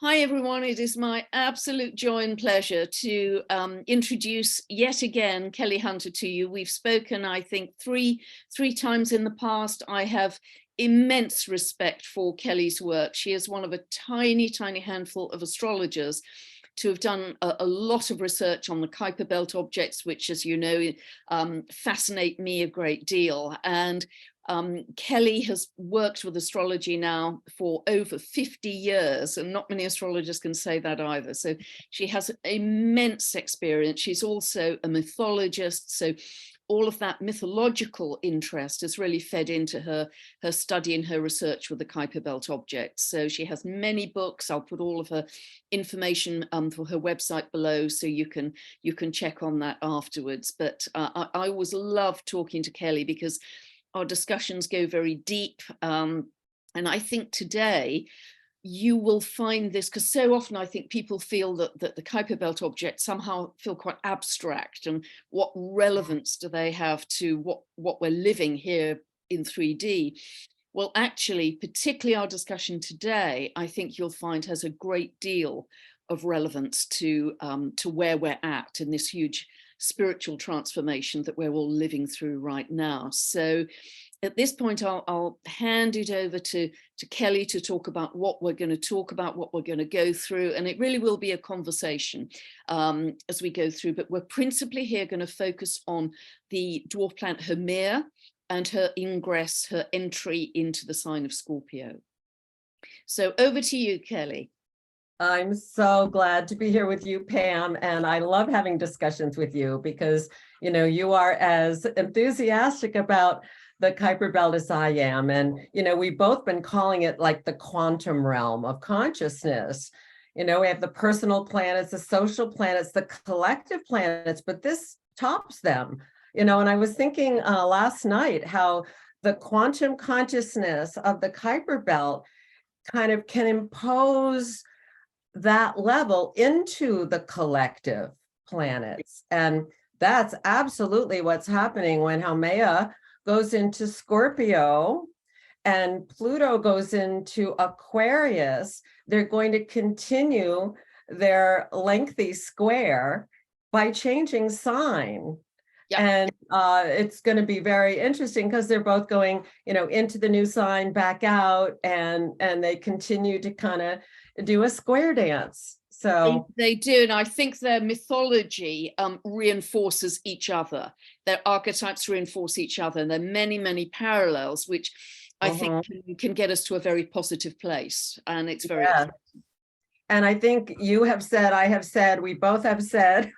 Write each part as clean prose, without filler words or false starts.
Hi everyone, it is my absolute joy and pleasure to introduce yet again Kelley Hunter to you. We've spoken, I think, three times in the past. I have immense respect for Kelley's work. She is one of a tiny handful of astrologers to have done a lot of research on the Kuiper belt objects, which, as you know, fascinate me a great deal. And Kelley has worked with astrology now for over 50 years, and not many astrologers can say that either. So she has immense experience. She's also a mythologist. So all of that mythological interest has really fed into her study and her research with the Kuiper belt objects. So she has many books. I'll put all of her information for her website below, so you can check on that afterwards. But I always love talking to Kelley because our discussions go very deep. And I think today you will find this, because so often I think people feel that the Kuiper belt objects somehow feel quite abstract, and what relevance do they have to what we're living here in 3D? Well, actually, particularly our discussion today, I think you'll find has a great deal of relevance to where we're at in this huge spiritual transformation that we're all living through right now. So at this point, I'll hand it over to Kelley to talk about what we're going to talk about, what we're going to go through. And it really will be a conversation as we go through, but we're principally here going to focus on the dwarf planet Haumea and her ingress, her entry into the sign of Scorpio. So over to you, Kelley. I'm so glad to be here with you, Pam, and I love having discussions with you because, you know, you are as enthusiastic about the Kuiper belt as I am. And, you know, we've both been calling it like the quantum realm of consciousness. You know, we have the personal planets, the social planets, the collective planets, but this tops them, you know, and I was thinking last night how the quantum consciousness of the Kuiper belt kind of can impose that level into the collective planets. And that's absolutely what's happening when Haumea goes into Scorpio and Pluto goes into Aquarius. They're going to continue their lengthy square by changing sign. Yep. And it's going to be very interesting because they're both going, you know, into the new sign, back out, and they continue to kind of do a square dance. So they do, and I think their mythology reinforces each other. Their archetypes reinforce each other, and there are many parallels, which I think can get us to a very positive place. And it's very exciting. And I think you have said, I have said, we both have said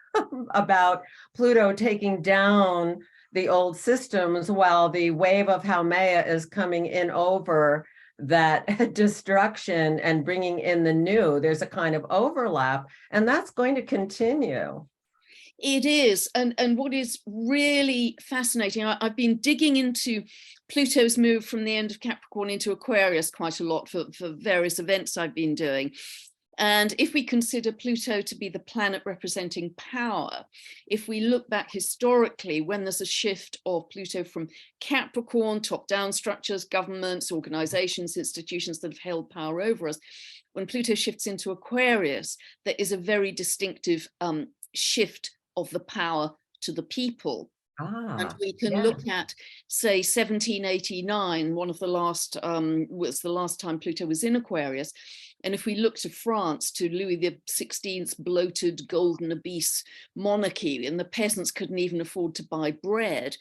about Pluto taking down the old systems while the wave of Haumea is coming in over that destruction and bringing in the new. There's a kind of overlap, and that's going to continue. It is. And what is really fascinating, I've been digging into Pluto's move from the end of Capricorn into Aquarius quite a lot for various events I've been doing. And if we consider Pluto to be the planet representing power, if we look back historically, when there's a shift of Pluto from Capricorn, top-down structures, governments, organizations, institutions that have held power over us, when Pluto shifts into Aquarius, there is a very distinctive shift of the power to the people. And we can look at, say, 1789, one of the last, was the last time Pluto was in Aquarius. And if we look to France, to Louis XVI's bloated golden abyss monarchy, and the peasants couldn't even afford to buy bread,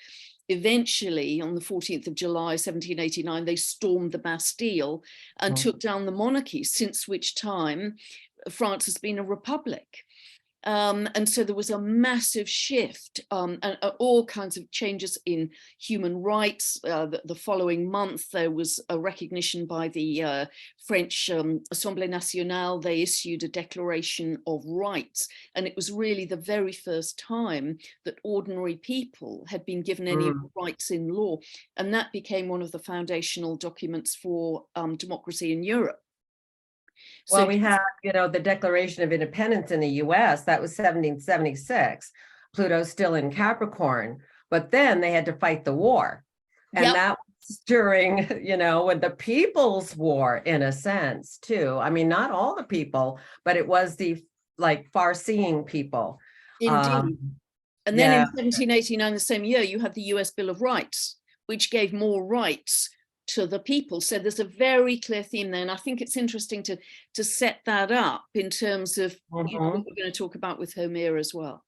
eventually on the 14th of July, 1789, they stormed the Bastille and took down the monarchy, since which time France has been a republic. And so there was a massive shift and all kinds of changes in human rights. The following month, there was a recognition by the French Assemblée Nationale. They issued a Declaration of Rights. And it was really the very first time that ordinary people had been given any rights in law. And that became one of the foundational documents for democracy in Europe. Well, so we have, you know, the Declaration of Independence in the US, that was 1776. Pluto's still in Capricorn, but then they had to fight the war. And that was during, with the People's War, in a sense, too. I mean, not all the people, but it was the far-seeing people. Indeed. And then in Yeah. 1789, the same year, you had the US Bill of Rights, which gave more rights to the people. So there's a very clear theme there. And I think it's interesting to set that up in terms of what we're going to talk about with Haumea as well.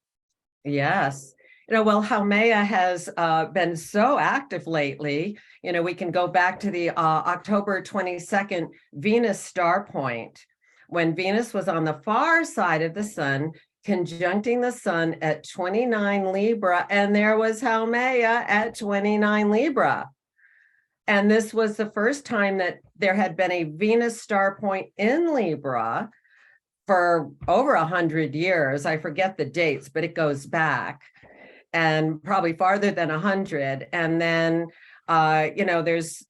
Yes. Well, Haumea has been so active lately. We can go back to the October 22nd Venus star point, when Venus was on the far side of the sun, conjuncting the sun at 29 Libra, and there was Haumea at 29 Libra. And this was the first time that there had been a Venus star point in Libra for over 100 years. I forget the dates, but it goes back, and probably farther than 100. And then, there's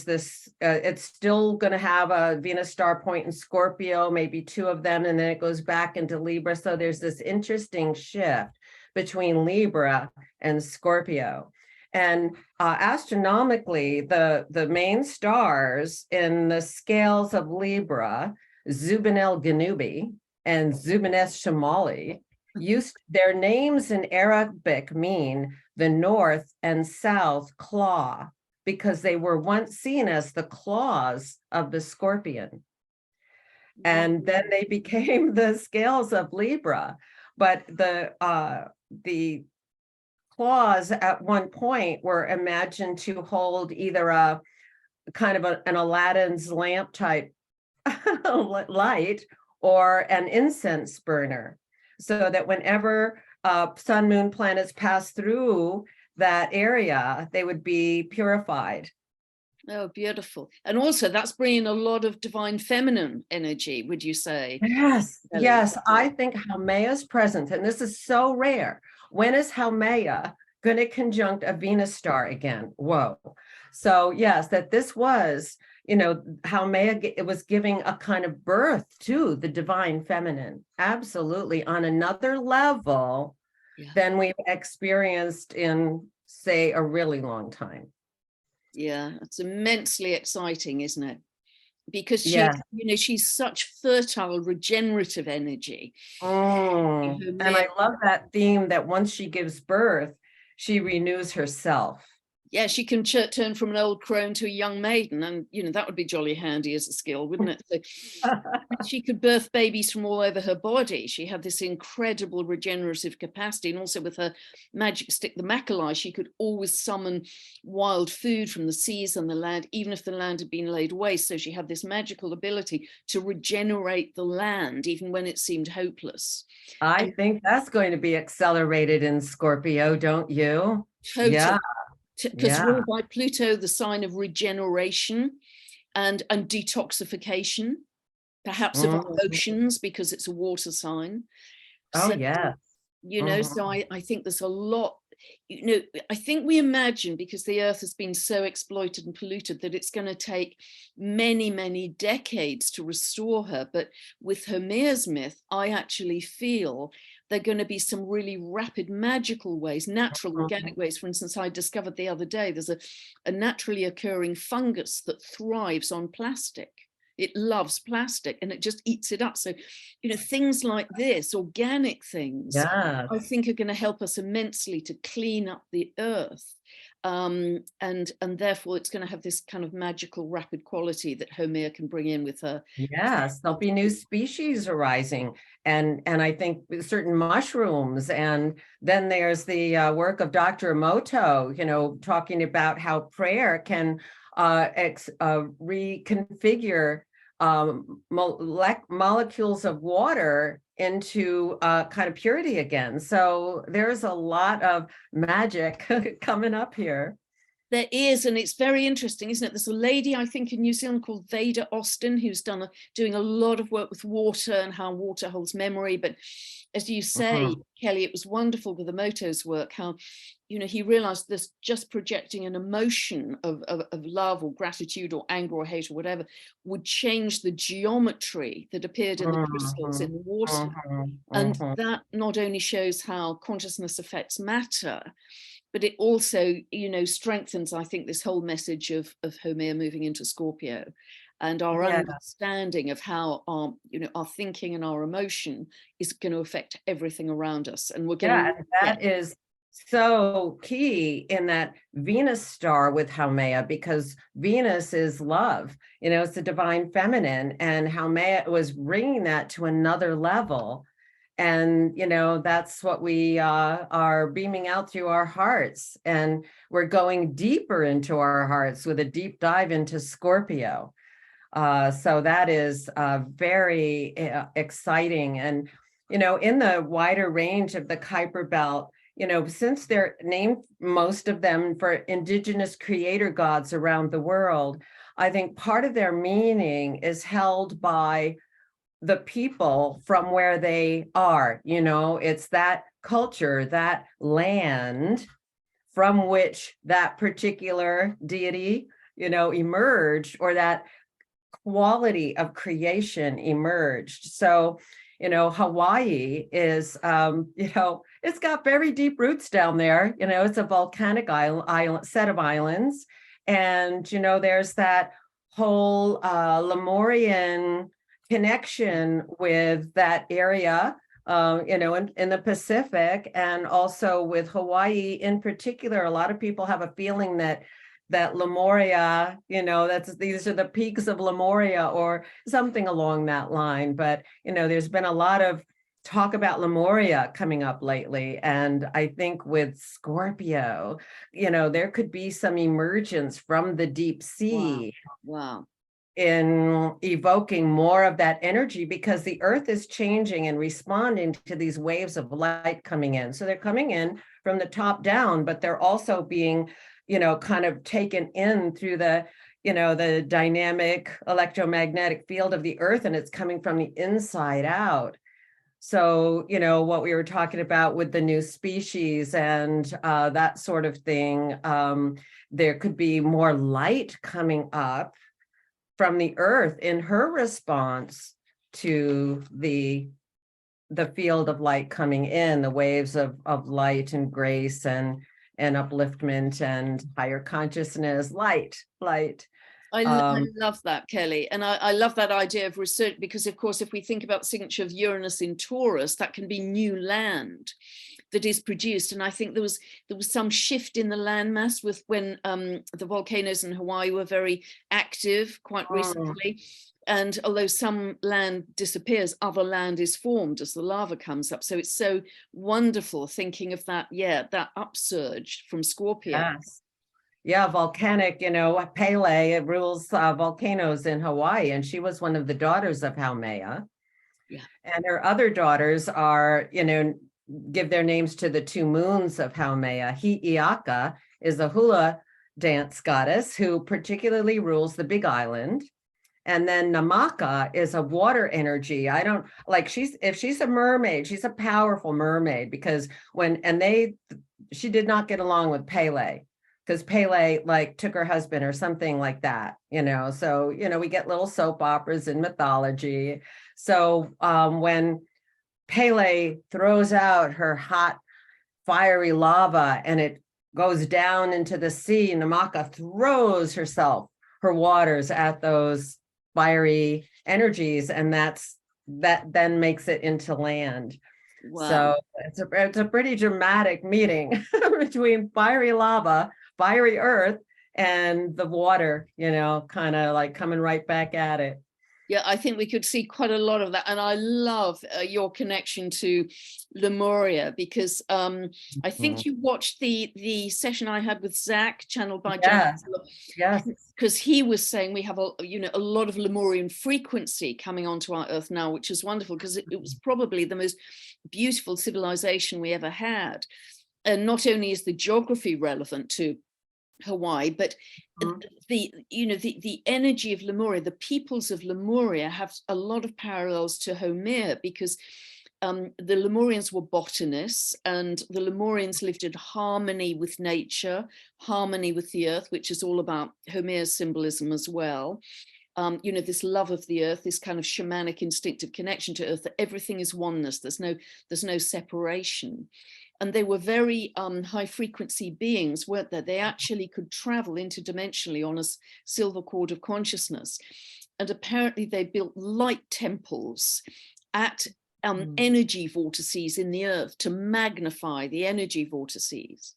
this, it's still going to have a Venus star point in Scorpio, maybe 2 of them, and then it goes back into Libra. So there's this interesting shift between Libra and Scorpio. And astronomically, the main stars in the scales of Libra, Zubin el-Ganubi and Zubin-es Shamali, their names in Arabic mean the north and south claw, because they were once seen as the claws of the scorpion. And then they became the scales of Libra. But the claws at one point were imagined to hold either a kind of an Aladdin's lamp type light or an incense burner, so that whenever sun, moon, planets pass through that area, they would be purified. Oh, beautiful. And also that's bringing a lot of divine feminine energy, would you say? Yes, Kelley? yes. I think Haumea's presence, and this is so rare. When is Haumea going to conjunct a Venus star again? Whoa. So yes, that this was, Haumea, it was giving a kind of birth to the divine feminine, absolutely, on another level than we've experienced in, say, a really long time. Yeah, it's immensely exciting, isn't it? Because she's such fertile, regenerative energy. And I love that theme that once she gives birth, she renews herself. Yeah, she can turn from an old crone to a young maiden, and that would be jolly handy as a skill, wouldn't it? So she could birth babies from all over her body. She had this incredible regenerative capacity, and also with her magic stick, the Macaulay, she could always summon wild food from the seas and the land, even if the land had been laid waste. So she had this magical ability to regenerate the land, even when it seemed hopeless. I think that's going to be accelerated in Scorpio, don't you? Totally. Yeah. Because ruled by Pluto, the sign of regeneration and detoxification, perhaps of oceans, because it's a water sign. Oh, so, yeah. So I think there's a lot, I think we imagine, because the earth has been so exploited and polluted, that it's going to take many, many decades to restore her. But with Haumea's myth, I actually feel there are going to be some really rapid magical ways, natural organic ways. For instance, I discovered the other day, there's a naturally occurring fungus that thrives on plastic. It loves plastic and it just eats it up. So, things like this, organic things, I think are going to help us immensely to clean up the earth. And therefore it's going to have this kind of magical rapid quality that Haumea can bring in with her. Yes, there'll be new species arising, and I think certain mushrooms. And then there's the work of Dr. Emoto, talking about how prayer can reconfigure molecules of water into kind of purity again. So there's a lot of magic coming up here. There is, and it's very interesting, isn't it? There's a lady, I think, in New Zealand called Veda Austin, who's doing a lot of work with water and how water holds memory. But as you say, Kelley, it was wonderful with Emoto's work, how, he realized this just projecting an emotion of love or gratitude or anger or hate or whatever would change the geometry that appeared in the crystals in the water. And that not only shows how consciousness affects matter, but it also, strengthens, I think, this whole message of Haumea moving into Scorpio, and our understanding of how our thinking and our emotion is going to affect everything around us. And we're going to that is so key in that Venus star with Haumea, because Venus is love, it's the divine feminine, and Haumea was bringing that to another level. And, that's what we are beaming out through our hearts. And we're going deeper into our hearts with a deep dive into Scorpio. So that is very exciting. And, in the wider range of the Kuiper belt, since they're named, most of them, for indigenous creator gods around the world, I think part of their meaning is held by the people from where they are. It's that culture, that land from which that particular deity, emerged, or that quality of creation emerged. So, Hawaii is, it's got very deep roots down there. It's a volcanic island set of islands. And, there's that whole Lemurian connection with that area, in the Pacific, and also with Hawaii in particular. A lot of people have a feeling that Lemuria, these are the peaks of Lemuria or something along that line. But, there's been a lot of talk about Lemuria coming up lately. And I think with Scorpio, there could be some emergence from the deep sea. Wow. In evoking more of that energy, because the earth is changing and responding to these waves of light coming in. So they're coming in from the top down, but they're also being, kind of taken in through the, the dynamic electromagnetic field of the earth, and it's coming from the inside out. So, what we were talking about with the new species and that sort of thing, there could be more light coming up from the earth in her response to the field of light coming in, the waves of light and grace and upliftment and higher consciousness, light. I love that, Kelley. And I love that idea of research, because, of course, if we think about the signature of Uranus in Taurus, that can be new land that is produced. And I think there was some shift in the landmass with when the volcanoes in Hawaii were very active quite recently. And although some land disappears, other land is formed as the lava comes up. So it's so wonderful thinking of that, that upsurge from Scorpio. Yes. Yeah, volcanic, Pele rules volcanoes in Hawaii, and she was one of the daughters of Haumea. Yeah. And her other daughters are, give their names to the two moons of Haumea. Hi'iaka is a hula dance goddess who particularly rules the Big Island. And then Namaka is a water energy. If she's a mermaid, she's a powerful mermaid, because she did not get along with Pele, because Pele took her husband or something like that, so, we get little soap operas in mythology. So when Pele throws out her hot, fiery lava and it goes down into the sea, Namaka throws her waters at those fiery energies, and that then makes it into land. Wow. So it's a pretty dramatic meeting between fiery lava, fiery earth, and the water, kind of coming right back at it. Yeah, I think we could see quite a lot of that. And I love your connection to Lemuria, because I think you watched the session I had with Zach, channeled by John. Yes. Because he was saying we have a lot of Lemurian frequency coming onto our Earth now, which is wonderful, because it was probably the most beautiful civilization we ever had. And not only is the geography relevant to Hawaii, but the energy of Lemuria, the peoples of Lemuria have a lot of parallels to Haumea, because the Lemurians were botanists, and the Lemurians lived in harmony with nature, harmony with the earth, which is all about Haumea's symbolism as well. This love of the earth, this kind of shamanic instinctive connection to earth, that everything is oneness, there's no separation. And they were very high frequency beings, weren't they? They actually could travel interdimensionally on a silver cord of consciousness. And apparently they built light temples at energy vortices in the earth to magnify the energy vortices.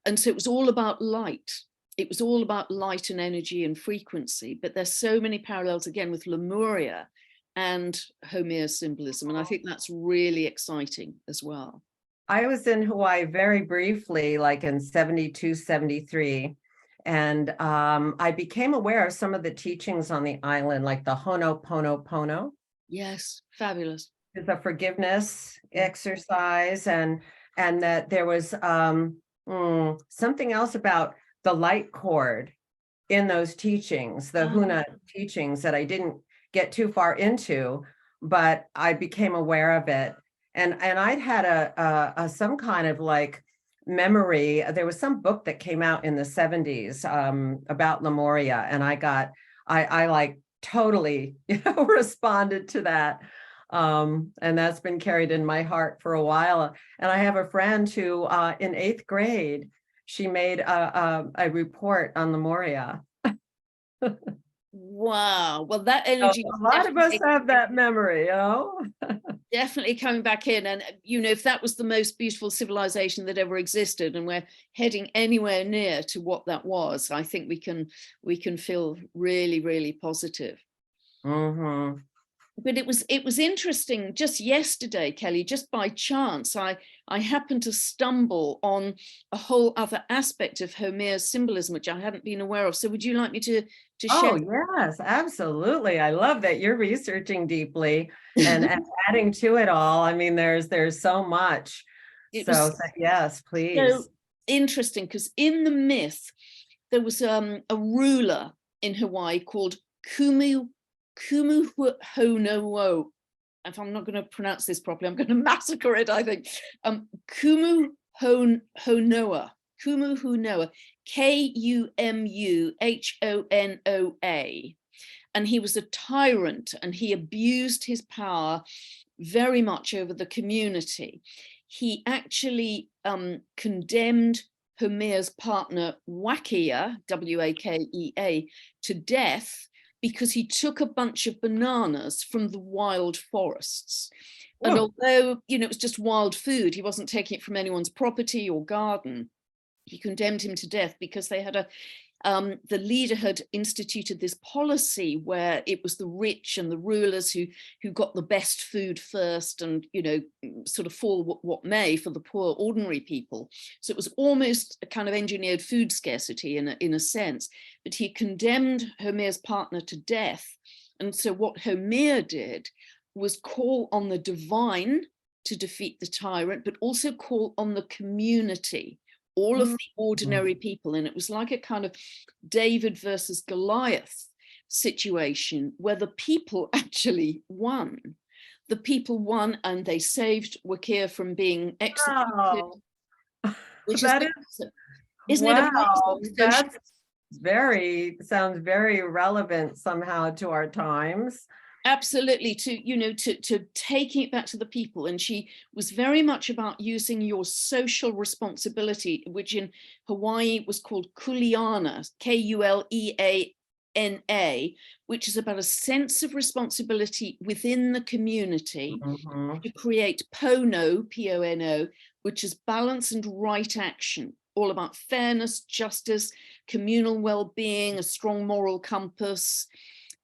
And so it was all about light. It was all about light and energy and frequency. But there's so many parallels again with Lemuria and Haumea symbolism. And I think that's really exciting as well. I was in Hawaii very briefly, like in 72, 73. And I became aware of some of the teachings on the island, like the Ho'oponopono. Yes, fabulous. It's a forgiveness exercise, and that there was something else about the light cord in those teachings, the Huna teachings, that I didn't get too far into, but I became aware of it. And I'd had a some kind of like memory. There was some book that came out in the 70s about Lemuria, and I like totally, responded to that. And that's been carried in my heart for a while. And I have a friend who in 8th grade, she made a report on Lemuria. Wow. Well, that energy. A lot of us have that memory, Definitely coming back in. And, if that was the most beautiful civilization that ever existed, and we're heading anywhere near to what that was, I think we can feel really, really positive. Mm-hmm. But it was interesting just yesterday, Kelley, just by chance, I happened to stumble on a whole other aspect of Haumea's symbolism, which I hadn't been aware of. So would you like me to share? Oh, yes, absolutely. I love that you're researching deeply and adding to it all. I mean, there's so much. So yes, please. So interesting, because in the myth, there was a ruler in Hawaii called Kumuhono. If I'm not going to pronounce this properly, I'm going to massacre it, I think. Kumuhonoa, Kumuhonoa. And he was a tyrant, and he abused his power very much over the community. He actually condemned Haumea's partner Wakea, Wakea, to death because he took a bunch of bananas from the wild forests. Whoa. And although, it was just wild food, he wasn't taking it from anyone's property or garden. He condemned him to death because they had the leader had instituted this policy where it was the rich and the rulers who got the best food first, and sort of fall what may for the poor ordinary people. So it was almost a kind of engineered food scarcity in a sense. But he condemned Haumea's partner to death, and so what Haumea did was call on the divine to defeat the tyrant, but also call on the community, all of the ordinary people. And it was like a kind of David versus Goliath situation where the people actually won. The people won, and they saved Wakea from being executed. Wow. Which that isn't it amazing? That's sounds very relevant somehow to our times. Absolutely, to taking it back to the people. And she was very much about using your social responsibility, which in Hawaii was called kuleana, Kuleana, which is about a sense of responsibility within the community to create pono, P-O-N-O, which is balance and right action, all about fairness, justice, communal well-being, a strong moral compass,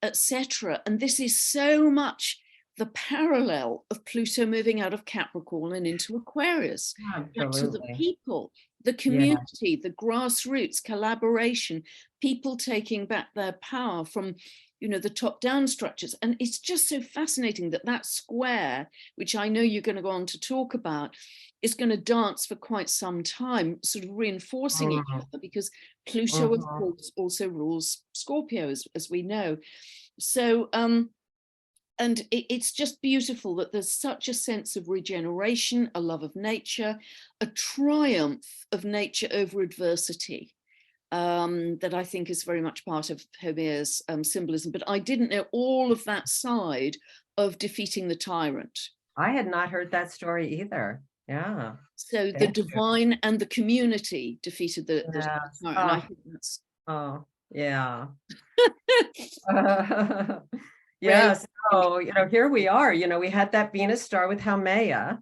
etc. And this is so much the parallel of Pluto moving out of Capricorn and into Aquarius. Back to the people, the community, the grassroots, collaboration, people taking back their power from the top-down structures. And it's just so fascinating that square, which I know you're going to go on to talk about, is going to dance for quite some time, sort of reinforcing each other, because Pluto, of course, also rules Scorpio, as we know. So, and it's just beautiful that there's such a sense of regeneration, a love of nature, a triumph of nature over adversity, that I think is very much part of Haumea's symbolism. But I didn't know all of that side of defeating the tyrant. I had not heard that story either. Yeah. So the Thank you. divine and the community defeated the Yes. tyrant. And I think that's Oh, yeah. great. Yes. So, here we are. We had that Venus star with Haumea.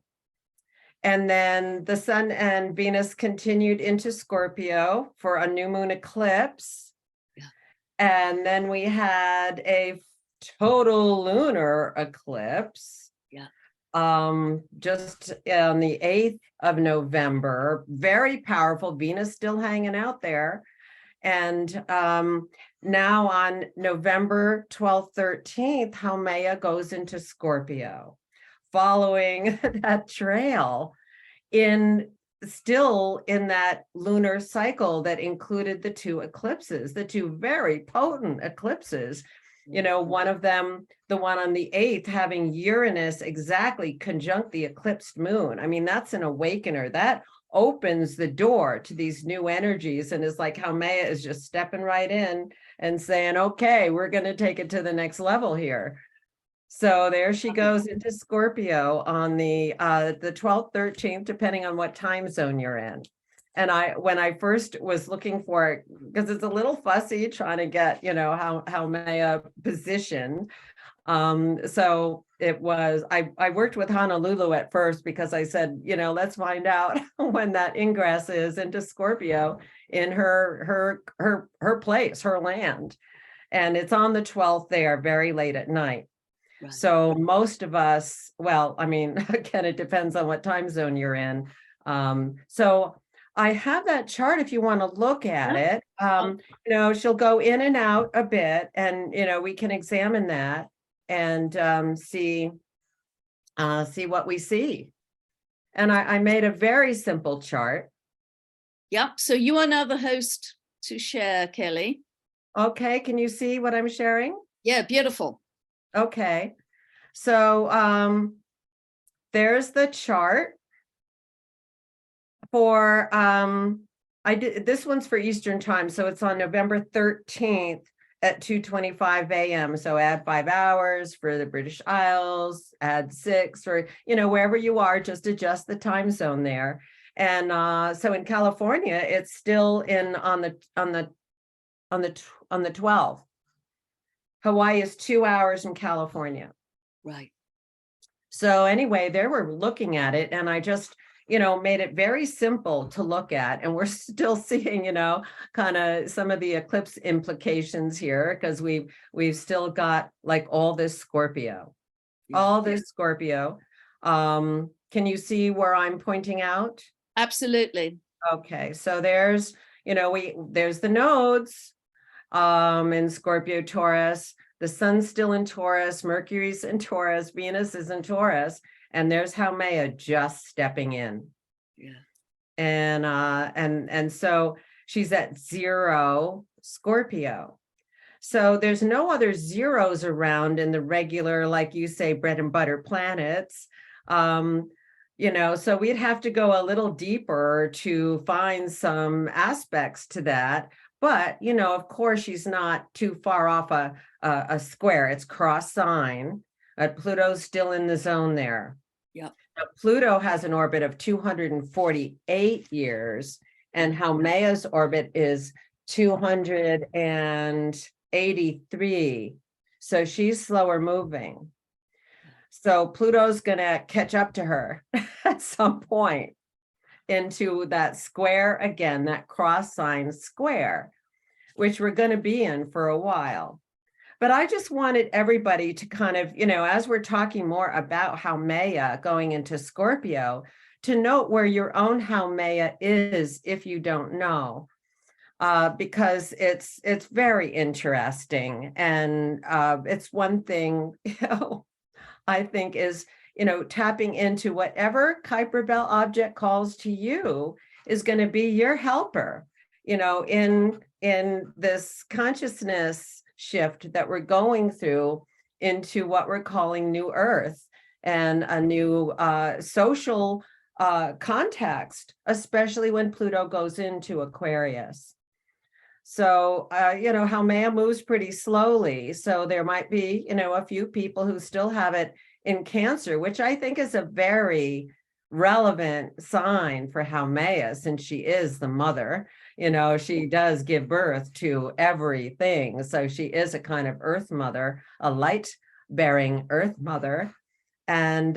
And then the sun and Venus continued into Scorpio for a new moon eclipse. Yeah. And then we had a total lunar eclipse. Yeah. Just on the 8th of November. Very powerful. Venus still hanging out there. And now on November 12th, 13th, Haumea goes into Scorpio, following that trail still in that lunar cycle that included the two eclipses, the two very potent eclipses. One of them, the one on the 8th, having Uranus exactly conjunct the eclipsed moon. I mean, that's an awakener. That opens the door to these new energies, and is like Haumea is just stepping right in and saying, okay, we're going to take it to the next level here. So there she goes into Scorpio on the 12th, 13th, depending on what time zone you're in. And when I first was looking for it, because it's a little fussy trying to get, how Haumea positioned. So it was, I worked with Honolulu at first because I said, let's find out when that ingress is into Scorpio in her place, her land. And it's on the 12th there, very late at night. Right. So most of us, well, I mean, again, it depends on what time zone you're in. So I have that chart if you want to look at it. She'll go in and out a bit, and we can examine that and see what we see. And I made a very simple chart. Yep. So you are now the host to share, Kelley. Okay, can you see what I'm sharing? Yeah, beautiful. Okay, so there's the chart for this one's for Eastern time, so it's on November 13th at 2:25 a.m. So add 5 hours for the British Isles, add 6 for wherever you are, just adjust the time zone there. And so in California, it's still on the 12th. Hawaii is 2 hours in California. Right. So anyway, there we're looking at it, and I just, made it very simple to look at. And we're still seeing, kind of some of the eclipse implications here, because we've still got like all this Scorpio, Can you see where I'm pointing out? Absolutely. Okay, so there's, there's the nodes. In Scorpio, Taurus, the sun's still in Taurus, Mercury's in Taurus, Venus is in Taurus, and there's Haumea just stepping in. Yeah. And so she's at 0 Scorpio. So there's no other zeros around in the regular, like you say, bread and butter planets. So we'd have to go a little deeper to find some aspects to that. But, of course, she's not too far off a square. It's cross sign. Pluto's still in the zone there. Yep. Now, Pluto has an orbit of 248 years, and Haumea's orbit is 283. So she's slower moving. So Pluto's going to catch up to her at some point into that square again, that cross sign square, which we're going to be in for a while. But I just wanted everybody to kind of, as we're talking more about Haumea going into Scorpio, to note where your own Haumea is if you don't know, because it's very interesting. And it's one thing, I think is, tapping into whatever Kuiper belt object calls to you is going to be your helper, in this consciousness shift that we're going through into what we're calling New Earth and a new social context, especially when Pluto goes into Aquarius. So, Haumea moves pretty slowly. So there might be, a few people who still have it in Cancer, which I think is a very relevant sign for Haumea, since she is the mother. She does give birth to everything. So she is a kind of earth mother, a light-bearing earth mother. And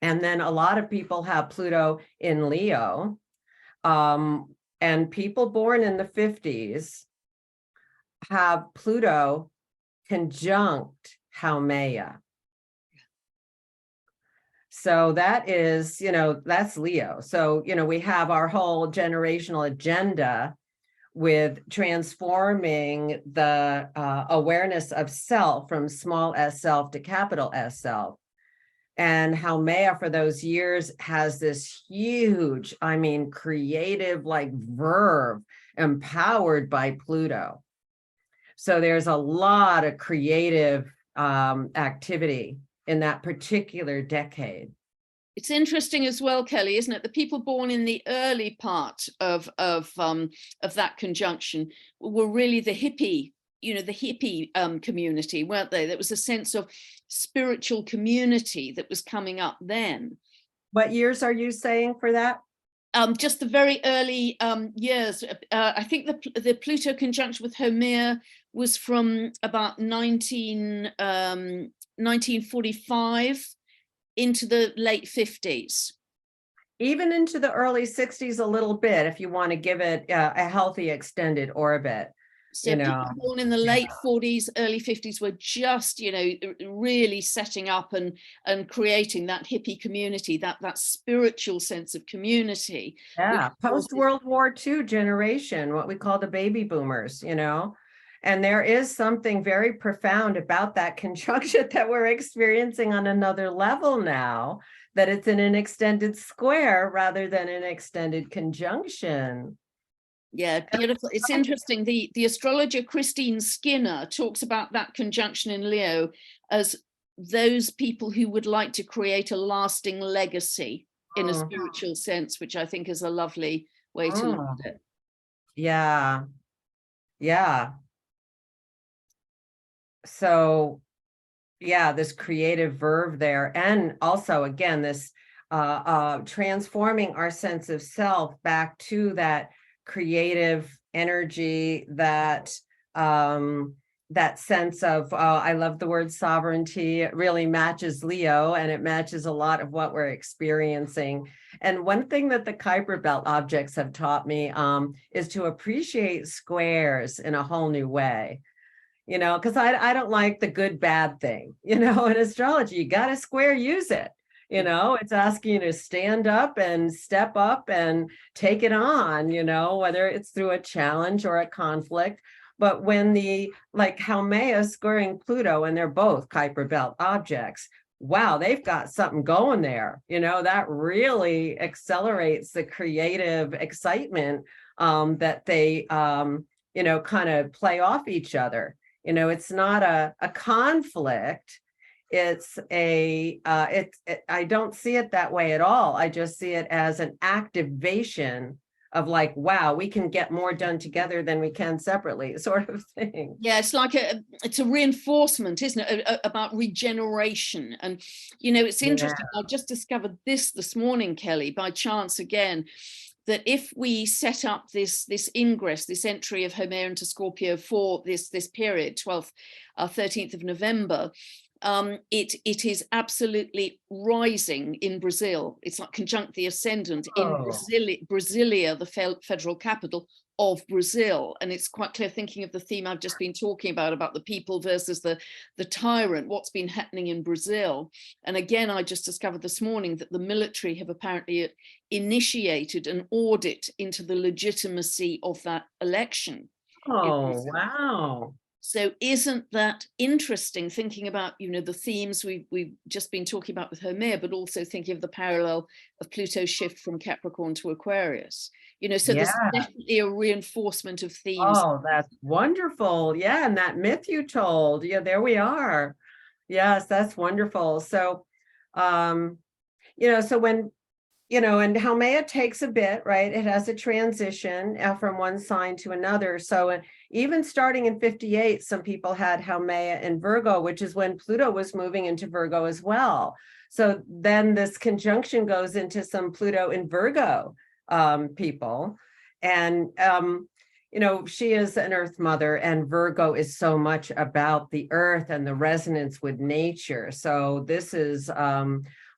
then a lot of people have Pluto in Leo. And people born in the 50s have Pluto conjunct Haumea. So that is, that's Leo. So, we have our whole generational agenda with transforming the awareness of self from small s self to capital S self. And Haumea for those years has this huge, creative verve empowered by Pluto. So there's a lot of creative activity in that particular decade. It's interesting as well, Kelley, isn't it? The people born in the early part of that conjunction were really the hippie, community, weren't they? There was a sense of spiritual community that was coming up then. What years are you saying for that? Just the very early years. I think the Pluto conjunction with Haumea was from about 1945 into the late 50s. Even into the early 60s a little bit, if you want to give it a healthy extended orbit. So people born in the late 40s, early 50s were just, really setting up and creating that hippie community, that spiritual sense of community. Yeah, post-World War II generation, what we call the baby boomers, And there is something very profound about that conjunction that we're experiencing on another level now, that it's in an extended square rather than an extended conjunction. Yeah, beautiful. It's interesting. The astrologer Christine Skinner talks about that conjunction in Leo as those people who would like to create a lasting legacy in a spiritual sense, which I think is a lovely way to look at it. Yeah. Yeah. So, yeah, this creative verve there. And also, again, this transforming our sense of self back to that creative energy, that sense of, I love the word sovereignty. It really matches Leo, and it matches a lot of what we're experiencing. And one thing that the Kuiper belt objects have taught me is to appreciate squares in a whole new way. Because I don't like the good, bad thing, in astrology, you got to square use it. It's asking you to stand up and step up and take it on, whether it's through a challenge or a conflict. But when Haumea squaring Pluto, and they're both Kuiper belt objects, wow, they've got something going there. That really accelerates the creative excitement that they, kind of play off each other. It's not a conflict. It's I don't see it that way at all. I just see it as an activation of wow, we can get more done together than we can separately, sort of thing. Yeah, it's it's a reinforcement, isn't it, about regeneration. And it's interesting. I just discovered this morning, Kelley, by chance again, that if we set up this ingress, this entry of Haumea into Scorpio for this period, 12th, 13th of November, it is absolutely rising in Brazil. It's like conjunct the ascendant in Brasilia, the federal capital of Brazil. And it's quite clear, thinking of the theme I've just been talking about the people versus the tyrant, what's been happening in Brazil. And again, I just discovered this morning that the military have apparently initiated an audit into the legitimacy of that election. Oh, wow. So isn't that interesting, thinking about, the themes we've just been talking about with Haumea, but also thinking of the parallel of Pluto's shift from Capricorn to Aquarius, so there's definitely a reinforcement of themes. Oh, that's wonderful. Yeah, and that myth you told, there we are. Yes, that's wonderful. So, so when, and Haumea takes a bit, right? It has a transition from one sign to another. So even starting in 58, some people had Haumea in Virgo, which is when Pluto was moving into Virgo as well. So then this conjunction goes into some Pluto in Virgo people. And, you know, she is an earth mother, and Virgo is so much about the earth and the resonance with nature. So this is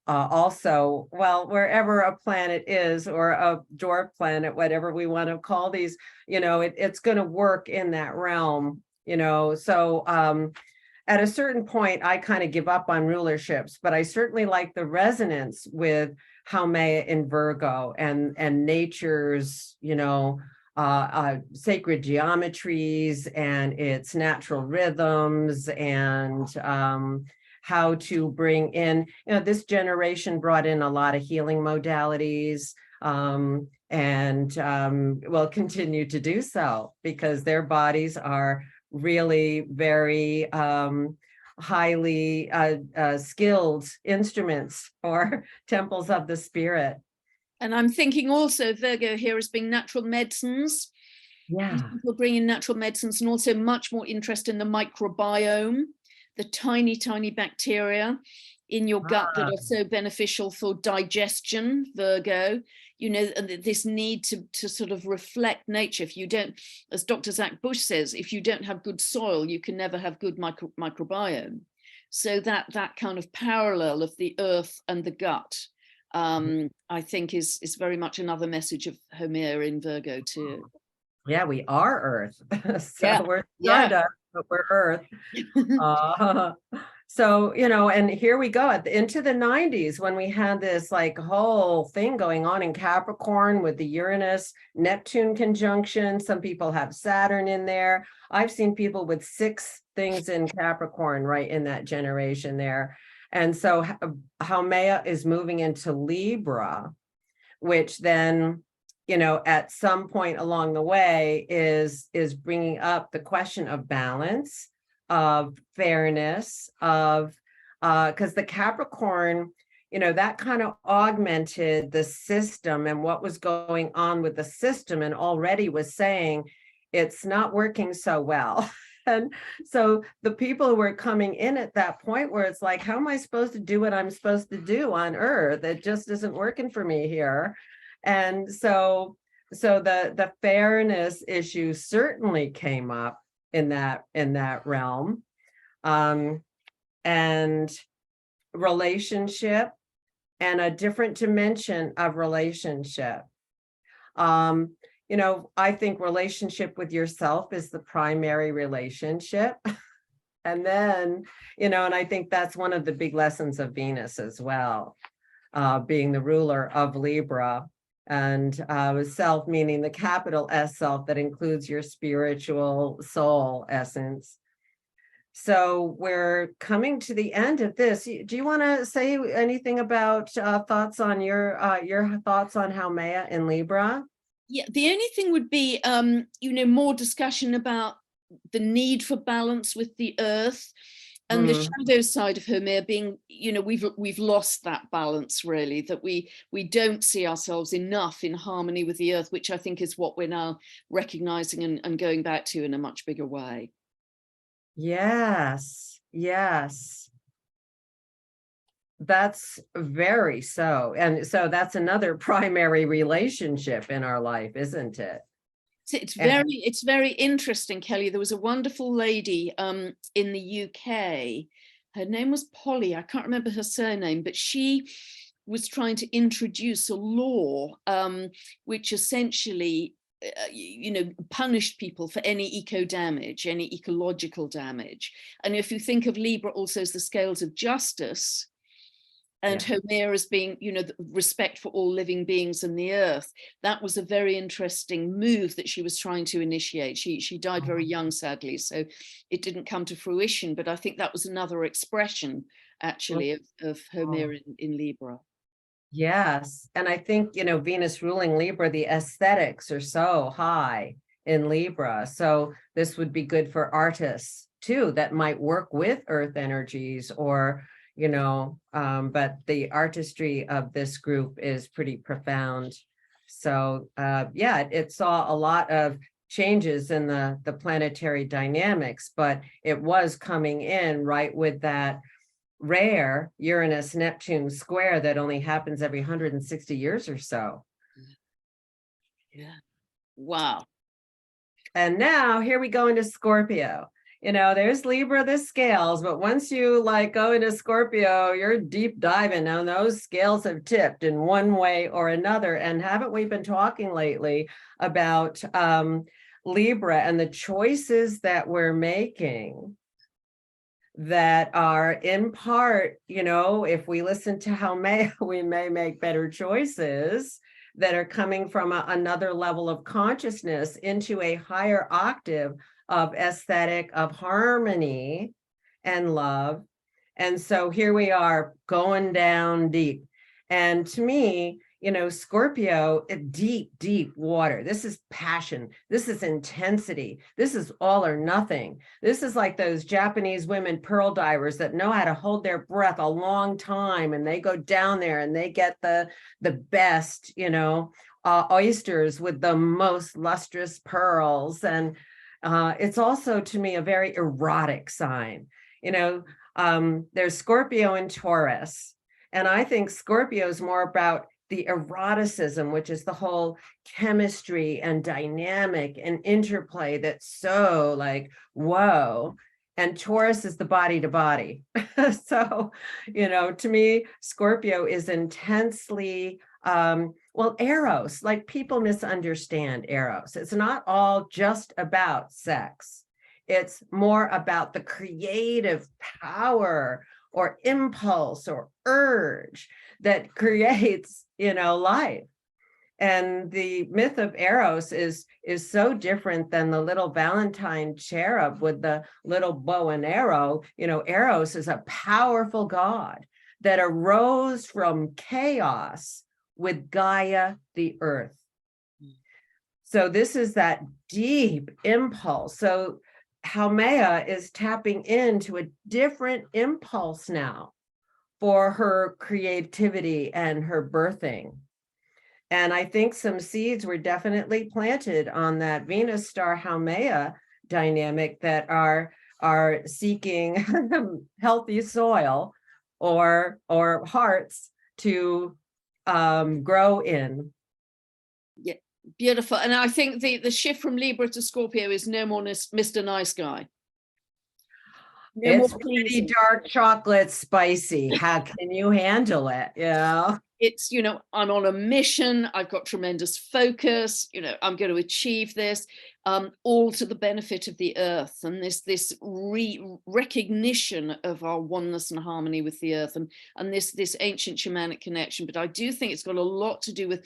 also, well, wherever a planet is, or a dwarf planet, whatever we want to call these, you know, it's going to work in that realm, you know. So at a certain point, I kind of give up on rulerships, but I certainly like the resonance with Haumea in Virgo and nature's, you know, sacred geometries and its natural rhythms, and how to bring in, you know, this generation brought in a lot of healing modalities, and will continue to do so, because their bodies are really very highly skilled instruments for temples of the spirit. And I'm thinking also Virgo here as being natural medicines. Yeah. People bring in natural medicines, and also much more interest in the microbiome, the tiny, tiny bacteria in your gut that are so beneficial for digestion, Virgo, you know, and this need to sort of reflect nature. If you don't, as Dr. Zach Bush says, if you don't have good soil, you can never have good microbiome. So that kind of parallel of the earth and the gut, I think is very much another message of Haumea in Virgo too. Yeah, we are Earth. So Yeah. we're Stardust, but we're Earth. So, you know, and here we go into the 90s, when we had this like whole thing going on in Capricorn with the Uranus Neptune conjunction. Some people have Saturn in there. I've seen people with 6 things in Capricorn right in that generation there. And so Haumea is moving into Libra, which then, you know, at some point along the way is bringing up the question of balance, of fairness, of because the Capricorn, you know, that kind of augmented the system and what was going on with the system, and already was saying it's not working so well. And so the people who were coming in at that point where it's like, how am I supposed to do what I'm supposed to do on Earth? It just isn't working for me here. And so the fairness issue certainly came up in that realm, and relationship, and a different dimension of relationship. You know, I think relationship with yourself is the primary relationship. And then, you know, and I think that's one of the big lessons of Venus as well, being the ruler of Libra. And self, meaning the capital S self that includes your spiritual soul essence. So we're coming to the end of this. Do you want to say anything about thoughts on your thoughts on Haumea in Libra? Yeah, the only thing would be, you know, more discussion about the need for balance with the earth, and the shadow side of Haumea being, you know, we've lost that balance, really, that we don't see ourselves enough in harmony with the earth, which I think is what we're now recognizing and going back to in a much bigger way. Yes, yes. That's very so. And so that's another primary relationship in our life, isn't it? It's very interesting, Kelley. There was a wonderful lady in the UK. Her name was Polly. I can't remember her surname, but she was trying to introduce a law which essentially, you know, punished people for any eco damage, any ecological damage. And if you think of Libra also as the scales of justice, and Haumea as being, you know, the respect for all living beings in the earth, that was a very interesting move that she was trying to initiate. She died very young, sadly, so it didn't come to fruition, but I think that was another expression, actually, of Haumea in Libra. Yes, and I think, you know, Venus ruling Libra, the aesthetics are so high in Libra, so this would be good for artists too that might work with earth energies, or you know, but the artistry of this group is pretty profound. So yeah, it saw a lot of changes in the planetary dynamics, but it was coming in right with that rare Uranus-Neptune square that only happens every 160 years or so. Yeah. Wow. And now here we go into Scorpio. You know, there's Libra, the scales, but once you like go into Scorpio, you're deep diving, and those scales have tipped in one way or another. And haven't we been talking lately about Libra and the choices that we're making that are in part, you know, if we listen to Haumea, we may make better choices that are coming from another level of consciousness into a higher octave of aesthetic, of harmony and love. And so here we are going down deep. And to me, you know, Scorpio, deep, deep water. This is passion. This is intensity. This is all or nothing. This is like those Japanese women pearl divers that know how to hold their breath a long time, and they go down there and they get the best, you know, oysters with the most lustrous pearls. And it's also, to me, a very erotic sign. You know, there's Scorpio and Taurus. And I think Scorpio is more about the eroticism, which is the whole chemistry and dynamic and interplay that's so like, whoa. And Taurus is the body to body. So, you know, to me, Scorpio is intensely, well, Eros, like people misunderstand Eros. It's not all just about sex. It's more about the creative power or impulse or urge that creates, you know, life. And the myth of Eros is so different than the little Valentine cherub with the little bow and arrow. You know, Eros is a powerful god that arose from chaos with Gaia, the earth. So this is that deep impulse. So Haumea is tapping into a different impulse now for her creativity and her birthing. And I think some seeds were definitely planted on that Venus star Haumea dynamic that are seeking healthy soil or hearts to grow in. Yeah, beautiful. And I think the shift from Libra to Scorpio is no more Mr. Nice Guy. No, it's pretty dark chocolate spicy. How can you handle it? Yeah. It's, you know, I'm on a mission. I've got tremendous focus. You know, I'm going to achieve this, all to the benefit of the earth. And this recognition of our oneness and harmony with the earth, and this ancient shamanic connection. But I do think it's got a lot to do with,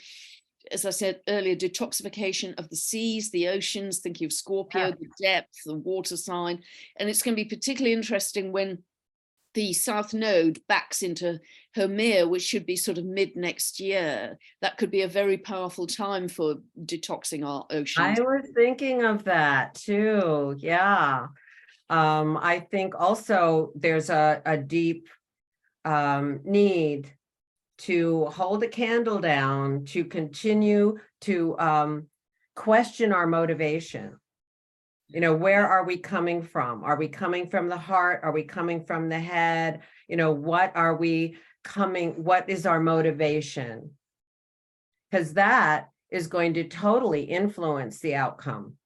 as I said earlier, detoxification of the seas, the oceans, thinking of Scorpio, the depth, the water sign. And it's going to be particularly interesting when the South Node backs into Haumea, which should be sort of mid next year. That could be a very powerful time for detoxing our oceans. I was thinking of that too. Yeah. I think also there's a deep need to hold a candle down, to continue to question our motivation. You know, where are we coming from? Are we coming from the heart? Are we coming from the head? You know, what are we coming? What is our motivation? Because that is going to totally influence the outcome.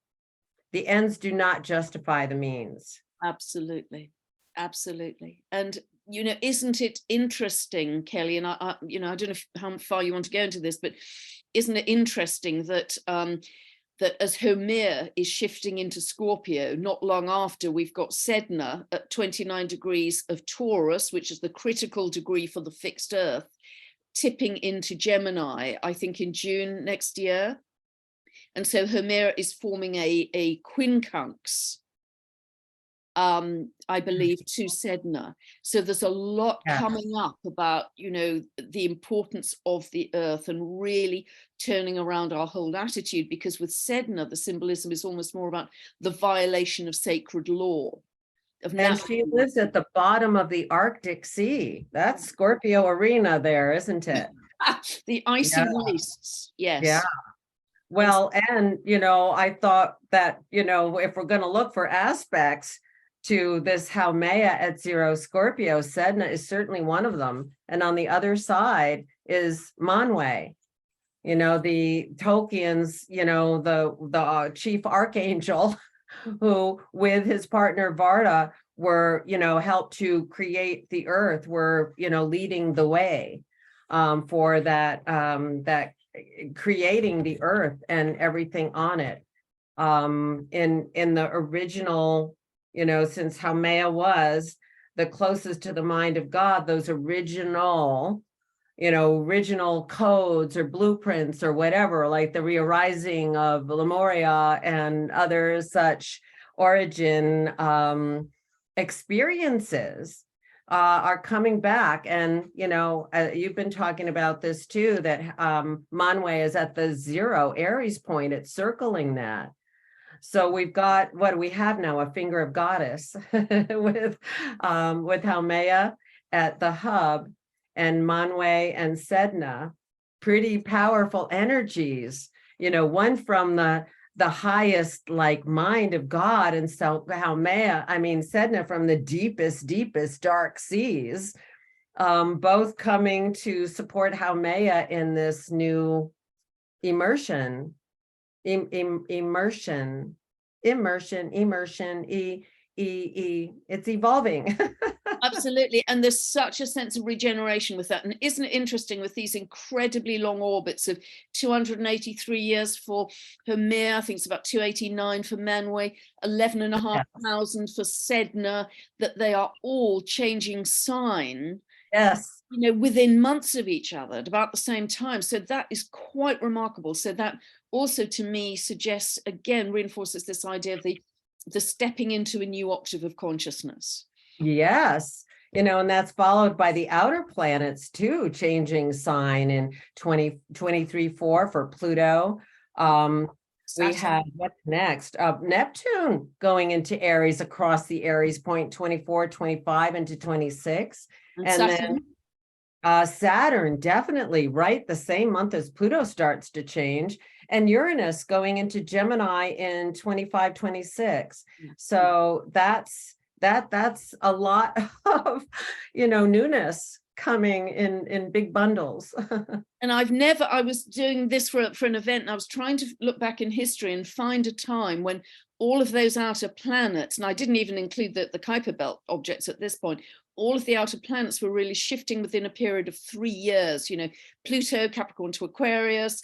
The ends do not justify the means. Absolutely. Absolutely. And, you know, isn't it interesting, Kelley, and I you know, I don't know how far you want to go into this, but isn't it interesting that that as Haumea is shifting into Scorpio, not long after we've got Sedna at 29 degrees of Taurus, which is the critical degree for the fixed earth, tipping into Gemini, I think in June next year. And so Haumea is forming a quincunx, I believe, to Sedna. So there's a lot coming up about, you know, the importance of the earth and really turning around our whole attitude, because with Sedna, the symbolism is almost more about the violation of sacred law. And she lives at the bottom of the Arctic Sea. That's Scorpio arena there, isn't it? The icy wastes, yes. Yeah. Well, and, I thought that, if we're going to look for aspects to this Haumea at zero Scorpio, Sedna is certainly one of them. And on the other side is Manwe, the Tolkien's, the chief archangel who with his partner Varda were, helped to create the earth, were, leading the way for that creating the earth and everything on it. In the original, since Haumea was the closest to the mind of God, those original codes or blueprints or whatever, like the re-arising of Lemuria and other such origin experiences are coming back. And, you've been talking about this too, that Manwe is at the zero Aries point, it's circling that. So we've got, what do we have now? A finger of goddess with Haumea at the hub and Manwe and Sedna, pretty powerful energies, one from the highest like mind of God, and so Sedna from the deepest dark seas, both coming to support Haumea in this new immersion, it's evolving. Absolutely. And there's such a sense of regeneration with that. And isn't it interesting with these incredibly long orbits of 283 years for Haumea, I think it's about 289 for Manwe, 11,500 for Sedna, that they are all changing sign. Yes. Within months of each other at about the same time. So that is quite remarkable. So that also to me suggests, again, reinforces this idea of the stepping into a new octave of consciousness. Yes. And that's followed by the outer planets too, changing sign in 2023-4 for Pluto. We have, what's next? Neptune going into Aries across the Aries point, 24, 25 into 26. And Saturn? Then Saturn, definitely, right? The same month as Pluto starts to change. And Uranus going into Gemini in 25, 26. So that's a lot of, newness coming in big bundles. And I was doing this for an event, and I was trying to look back in history and find a time when all of those outer planets, and I didn't even include the Kuiper belt objects at this point, all of the outer planets were really shifting within a period of 3 years, Pluto, Capricorn to Aquarius,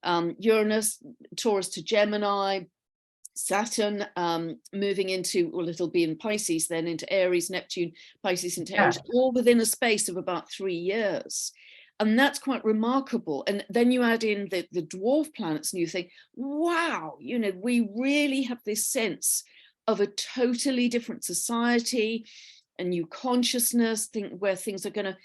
Uranus, Taurus to Gemini, Saturn moving into, well, it'll be in Pisces, then into Aries, Neptune, Pisces into Aries, all within a space of about 3 years. And that's quite remarkable. And then you add in the dwarf planets and you think, wow, we really have this sense of a totally different society, a new consciousness, where things are going to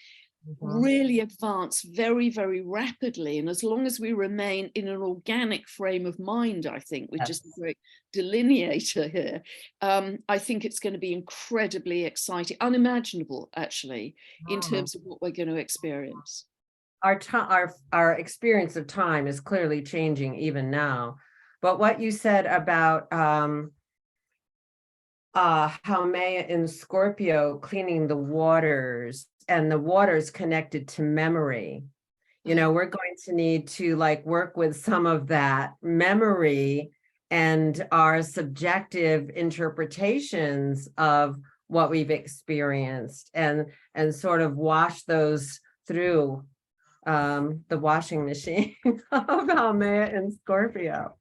really advance very, very rapidly. And as long as we remain in an organic frame of mind, I think, which is the great delineator here, I think it's going to be incredibly exciting, unimaginable, actually, in terms of what we're going to experience. Our experience of time is clearly changing even now. But what you said about Haumea in Scorpio cleaning the waters, and the waters connected to memory, we're going to need to work with some of that memory and our subjective interpretations of what we've experienced, and sort of wash those through the washing machine of Haumea in Scorpio.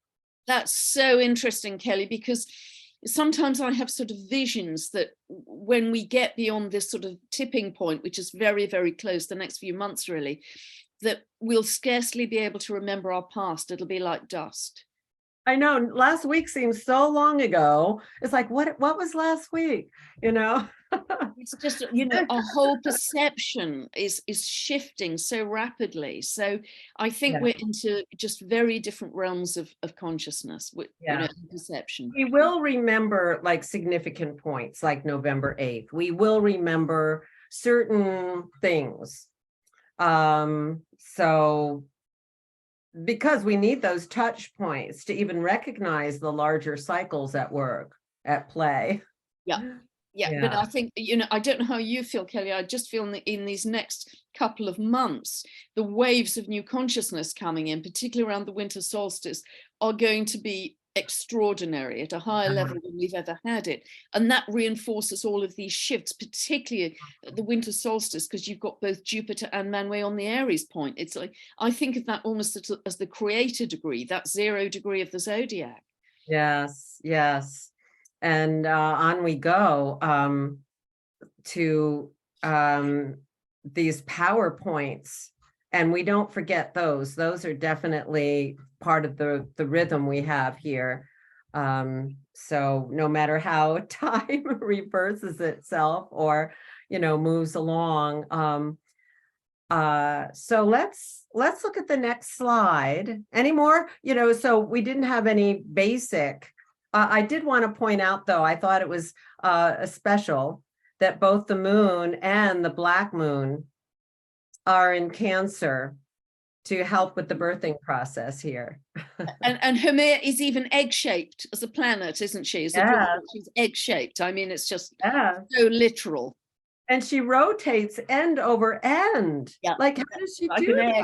That's so interesting, Kelley, because sometimes I have sort of visions that when we get beyond this sort of tipping point, which is very, very close, the next few months really, that we'll scarcely be able to remember our past. It'll be like dust. I know, last week seems so long ago. It's like, what was last week? It's just, our whole perception is shifting so rapidly. So I think we're into just very different realms of consciousness, perception. We will remember significant points like November 8th. We will remember certain things. So because we need those touch points to even recognize the larger cycles at work, at play. Yeah. Yeah, but I think, I don't know how you feel, Kelley. I just feel in these next couple of months, the waves of new consciousness coming in, particularly around the winter solstice, are going to be extraordinary at a higher level than we've ever had it. And that reinforces all of these shifts, particularly at the winter solstice, because you've got both Jupiter and Manwë on the Aries point. It's like, I think of that almost as the creator degree, that 0 degree of the zodiac. Yes, yes. And on we go to these PowerPoints. And we don't forget those. Those are definitely part of the rhythm we have here. So no matter how time reverses itself or, moves along. So let's look at the next slide. Any more? So we didn't have any basic. I did want to point out, though, I thought it was a special that both the moon and the black moon are in Cancer to help with the birthing process here. and Haumea is even egg-shaped as a planet, isn't she? She's egg-shaped. I mean, it's just so literal. And she rotates end over end. Yeah. Like, how does she do that?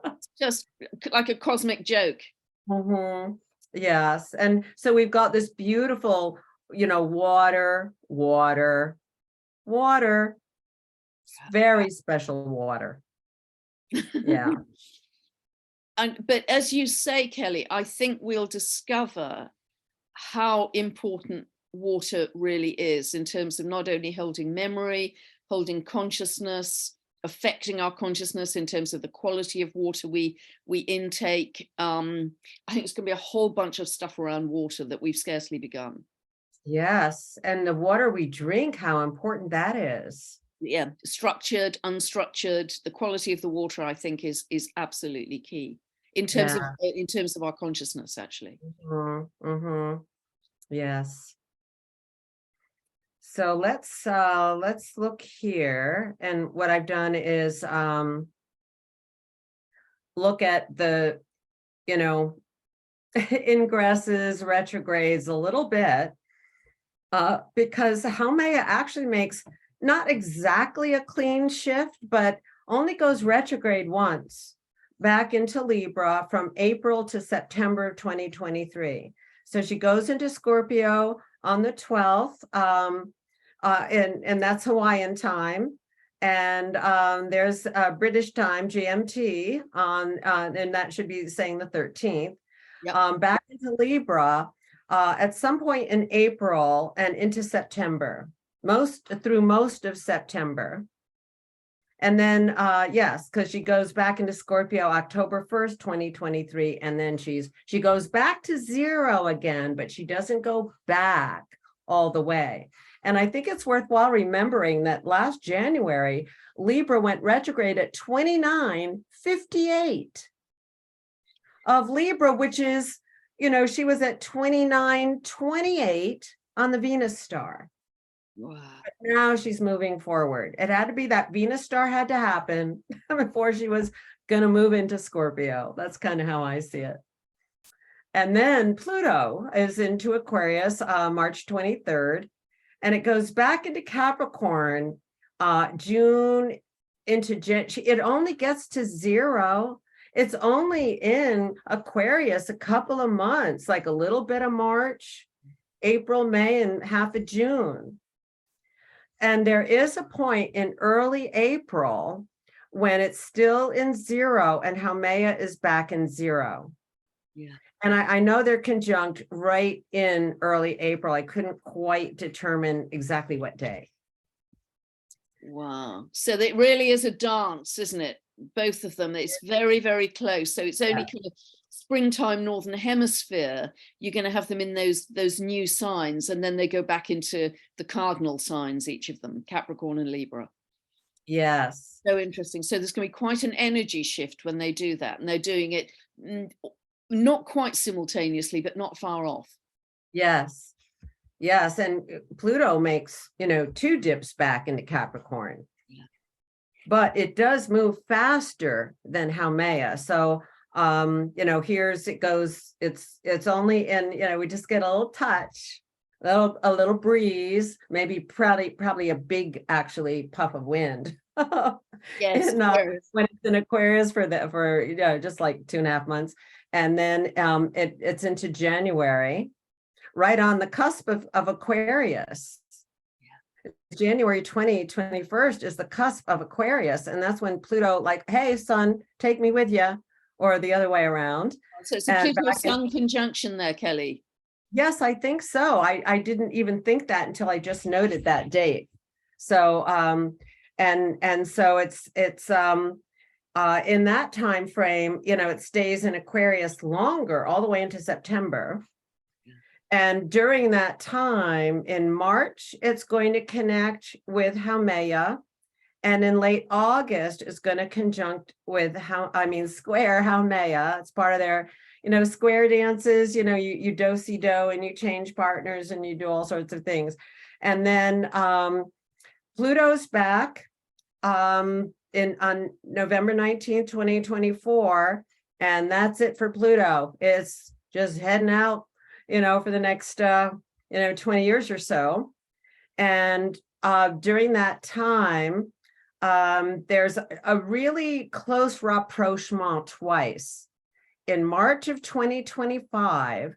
It's just like a cosmic joke. Mm-hmm. Yes. And so we've got this beautiful, water, very special water. Yeah. But as you say, Kelley, I think we'll discover how important water really is in terms of not only holding memory, holding consciousness, affecting our consciousness in terms of the quality of water we intake. I think it's going to be a whole bunch of stuff around water that we've scarcely begun. Yes, and the water we drink, how important that is. Yeah, structured, unstructured, the quality of the water, I think, is absolutely key in terms of our consciousness, actually. Mm-hmm. Mm-hmm. Yes. So let's look here, and what I've done is look at the ingresses, retrogrades a little bit, because Haumea actually makes not exactly a clean shift, but only goes retrograde once back into Libra from April to September 2023. So she goes into Scorpio on the 12th, and that's Hawaiian time. And there's British time, GMT, and that should be saying the 13th. Yep. Back into Libra at some point in April and into September, through most of September. And then, yes, because she goes back into Scorpio October 1st, 2023, and then she goes back to 0 again, but she doesn't go back all the way. And I think it's worthwhile remembering that last January, Libra went retrograde at 29:58 of Libra, which is, she was at 29:28 on the Venus star. Wow. But now she's moving forward. It had to be that Venus star had to happen before she was going to move into Scorpio. That's kind of how I see it. And then Pluto is into Aquarius March 23rd, and it goes back into Capricorn June into Jan. It only gets to 0. It's only in Aquarius a couple of months, like a little bit of March, April, May, and half of June. And there is a point in early April when it's still in 0 and Haumea is back in 0. Yeah. And I know they're conjunct right in early April. I couldn't quite determine exactly what day. Wow. So it really is a dance, isn't it? Both of them. It's very, very close. So it's only kind of springtime northern hemisphere. You're going to have them in those new signs, and then they go back into the cardinal signs, each of them, Capricorn and Libra. Yes. So interesting. So there's going to be quite an energy shift when they do that, and they're doing it not quite simultaneously, but not far off. Yes. Yes. And Pluto makes, 2 dips back into Capricorn. Yeah. But it does move faster than Haumea. So here's it goes, it's only in, we just get a little touch, a little breeze, maybe probably a big actually puff of wind. Yes, When it's in Aquarius for just like 2.5 months. And then it's into January, right on the cusp of Aquarius. January 21st is the cusp of Aquarius. And that's when Pluto, like, hey, sun, take me with you, or the other way around. So it's a Pluto Sun conjunction there, Kelley. Yes, I think so. I didn't even think that until I just noted that date. So, and so it's in that time frame, it stays in Aquarius longer, all the way into September. And during that time, in March, it's going to connect with Haumea. And in late August, it's going to conjunct with square Haumea. It's part of their, square dances, you do-si-do and you change partners and you do all sorts of things. And then Pluto's back on November 19th, 2024. And that's it for Pluto. It's just heading out, for the next, 20 years or so. And during that time, there's a really close rapprochement twice, in March of 2025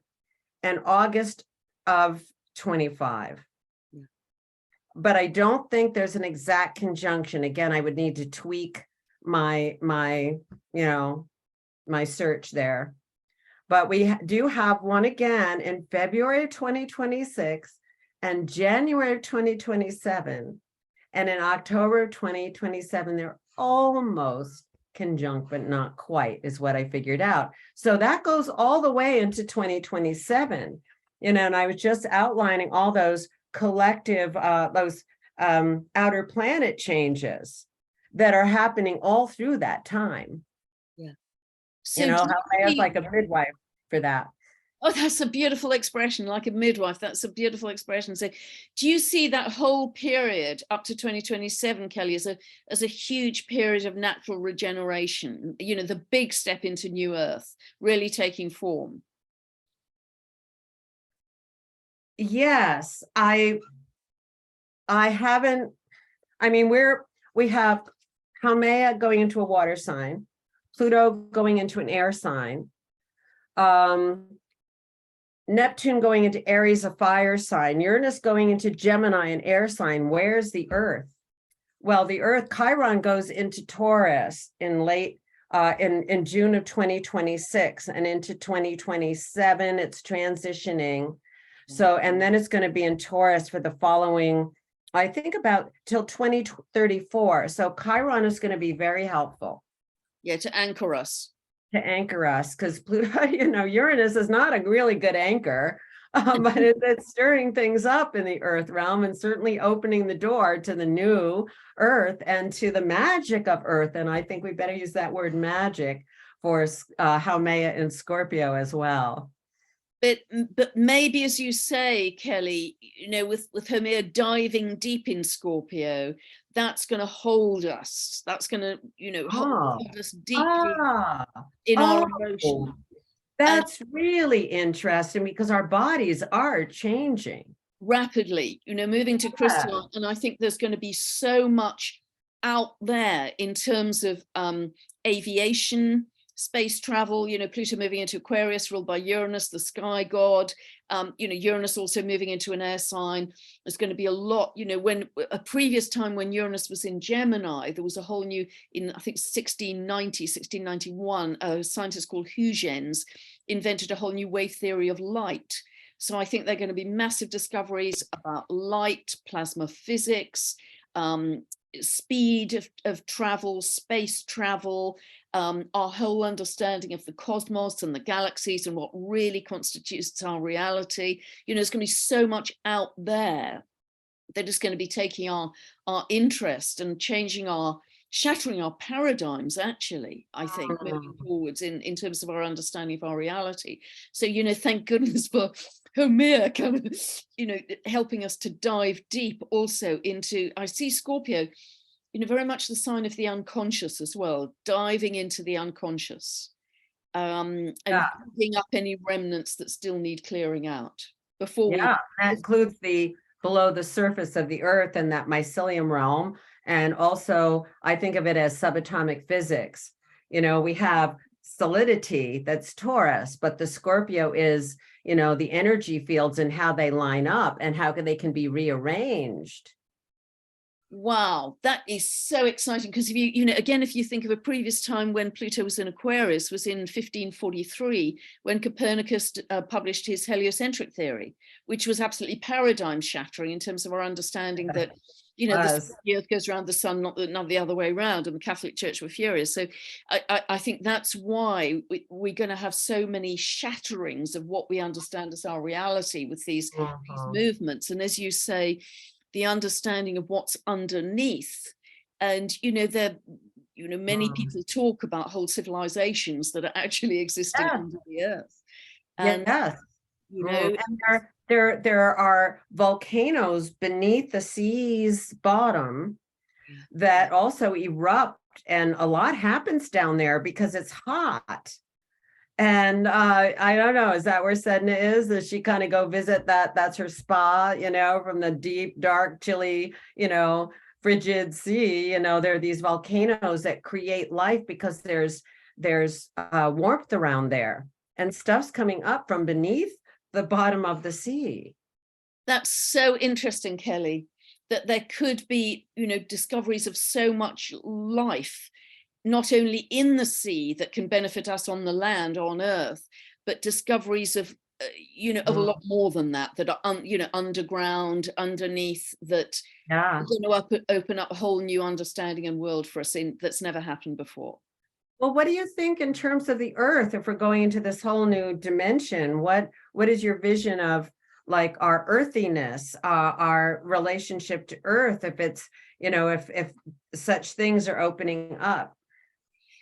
and August of 25. But I don't think there's an exact conjunction. Again, I would need to tweak my search there. But we do have one again in February 2026 and January 2027. And in October 2027, they're almost conjunct, but not quite, is what I figured out. So that goes all the way into 2027. And I was just outlining all those collective, outer planet changes that are happening all through that time. Yeah. So Haumea's like a midwife for that. Oh, that's a beautiful expression, like a midwife. That's a beautiful expression. So do you see that whole period up to 2027, Kelley, as a huge period of natural regeneration, the big step into new Earth really taking form? Yes, I haven't, we have Haumea going into a water sign, Pluto going into an air sign, Neptune going into Aries, a fire sign, Uranus going into Gemini, an air sign. Where's the Earth? Well, the Earth, Chiron goes into Taurus in late, in June of 2026, and into 2027, it's transitioning. So, and then it's going to be in Taurus for the following, I think about till 2034. So Chiron is going to be very helpful. Yeah, to anchor us. Because Pluto, Uranus is not a really good anchor, but it's stirring things up in the Earth realm and certainly opening the door to the new Earth and to the magic of Earth. And I think we better use that word magic for Haumea in Scorpio as well. But maybe, as you say, Kelley, with Haumea diving deep in Scorpio, that's going to hold us. That's going to, hold us deeply in our emotion. That's really interesting because our bodies are changing rapidly, moving to crystal. And I think there's going to be so much out there in terms of aviation, space travel, Pluto moving into Aquarius, ruled by Uranus, the sky god, Uranus also moving into an air sign. There's going to be a lot, when a previous time when Uranus was in Gemini, there was a whole new, in I think 1691, a scientist called Huygens invented a whole new wave theory of light. So I think there are going to be massive discoveries about light, plasma physics, speed of travel, space travel, our whole understanding of the cosmos and the galaxies and what really constitutes our reality. There's going to be so much out there that is going to be taking our interest and shattering our paradigms, actually, I think, moving forwards in terms of our understanding of our reality. So, thank goodness for Haumea kind of, helping us to dive deep also into, I see Scorpio, very much the sign of the unconscious as well, diving into the unconscious and Yeah. cleaning up any remnants that still need clearing out before we. Yeah, that includes the below the surface of the earth and that mycelium realm. And also, I think of it as subatomic physics. You know, we have solidity, that's Taurus, but the Scorpio is, you know, the energy fields and how they line up and how they can be rearranged. Wow, that is so exciting, because if you know, again, if you think of a previous time when Pluto was in Aquarius, was in 1543, when Copernicus published his heliocentric theory, which was absolutely paradigm shattering in terms of our understanding that, you know, the earth goes around the sun, not the other way around, and the Catholic Church were furious. So I think that's why we're going to have so many shatterings of what we understand as our reality with these movements. And as you say, the understanding of what's underneath. And, you know, many people talk about whole civilizations that are actually existing under the earth. And, you know, and there are volcanoes beneath the sea's bottom that also erupt, and a lot happens down there because it's hot. And I don't know, is that where Sedna is? Does she kind of go visit that? That's her spa, you know, from the deep, dark, chilly, you know, frigid sea. You know, there are these volcanoes that create life because there's warmth around there, and stuff's coming up from beneath the bottom of the sea. That's so interesting, Kelley, that there could be, you know, discoveries of so much life, not only in the sea that can benefit us on the land, on Earth, but discoveries of, you know, of a lot more than that, that are, you know, underground, underneath, that are going to open up a whole new understanding and world for us that's never happened before. Well, what do you think in terms of the Earth, if we're going into this whole new dimension? What is your vision of, like, our earthiness, our relationship to Earth, if it's, you know, if such things are opening up?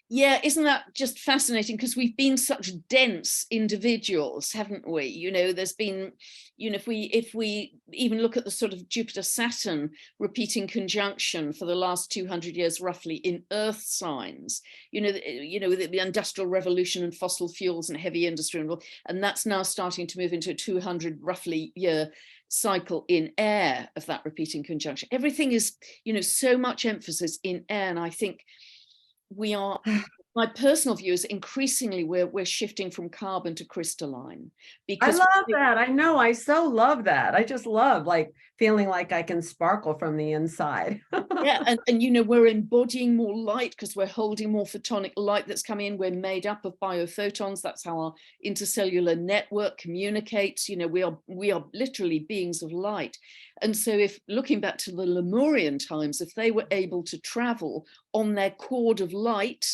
Yeah, isn't that just fascinating? Because we've been such dense individuals, haven't we? You know, there's been, you know, if we even look at the sort of Jupiter-Saturn repeating conjunction for the last 200 years, roughly, in Earth signs, you know, the Industrial Revolution and fossil fuels and heavy industry, and that's now starting to move into a 200 roughly year cycle in air of that repeating conjunction. Everything is, you know, so much emphasis in air, and I think we are, my personal view is increasingly we're shifting from carbon to crystalline. Because I love that. I know. I so love that. I just love, like, feeling like I can sparkle from the inside. Yeah, and you know, we're embodying more light because we're holding more photonic light that's coming in. We're made up of biophotons. That's how our intercellular network communicates. You know, we are literally beings of light. And so, if looking back to the Lemurian times, if they were able to travel on their cord of light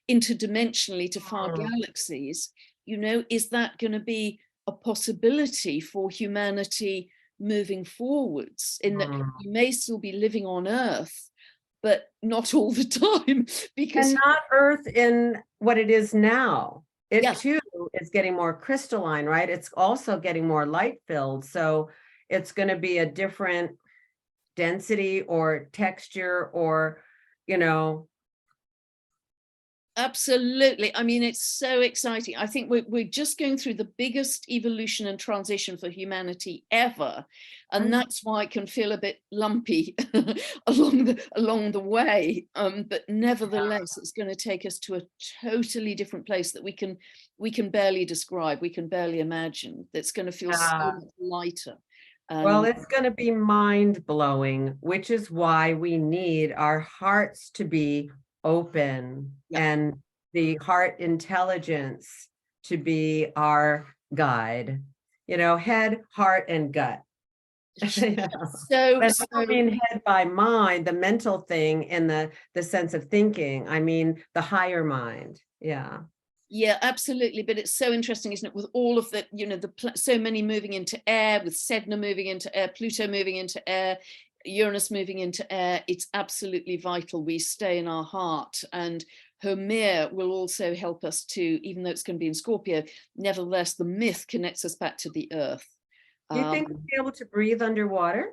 interdimensionally to far galaxies, you know, is that going to be a possibility for humanity moving forwards, in that we may still be living on Earth, but not all the time, because and not Earth in what it is now. It too is getting more crystalline, right? It's also getting more light filled. So it's going to be a different density or texture, or, you know. Absolutely. I mean, it's so exciting. I think we're just going through the biggest evolution and transition for humanity ever. And that's why it can feel a bit lumpy along the way. But nevertheless, it's going to take us to a totally different place that we can barely describe, we can barely imagine. That's going to feel so much lighter. Well, it's going to be mind-blowing, which is why we need our hearts to be open and the heart intelligence to be our guide, you know, head, heart, and gut. So I don't mean head by mind, the mental thing, in the sense of thinking. I mean the higher mind. Yeah, absolutely. But it's so interesting, isn't it? With all of the, you know, so many moving into air, with Sedna moving into air, Pluto moving into air, Uranus moving into air, it's absolutely vital we stay in our heart. And Haumea will also help us to, even though it's going to be in Scorpio, nevertheless, the myth connects us back to the earth. Do you think we'll be able to breathe underwater?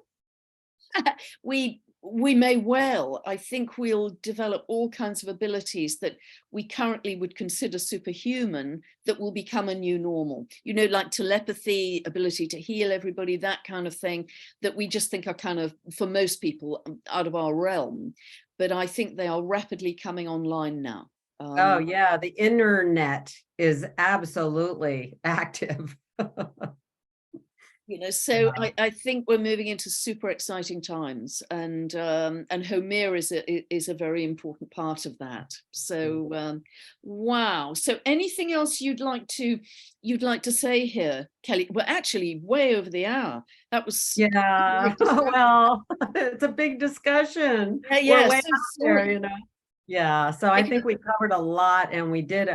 we may well, I think we'll develop all kinds of abilities that we currently would consider superhuman that will become a new normal, you know, like telepathy, ability to heal everybody, that kind of thing, that we just think are kind of, for most people, out of our realm. But I think they are rapidly coming online now. Oh yeah, the internet is absolutely active. You know, so I think we're moving into super exciting times, and Haumea is a very important part of that. So wow. So anything else you'd like to say here, Kelley? We're actually way over the hour. That was Yeah. Well, it's a big discussion. yeah. We're way So out there, you know. Yeah, so I think we covered a lot, and we did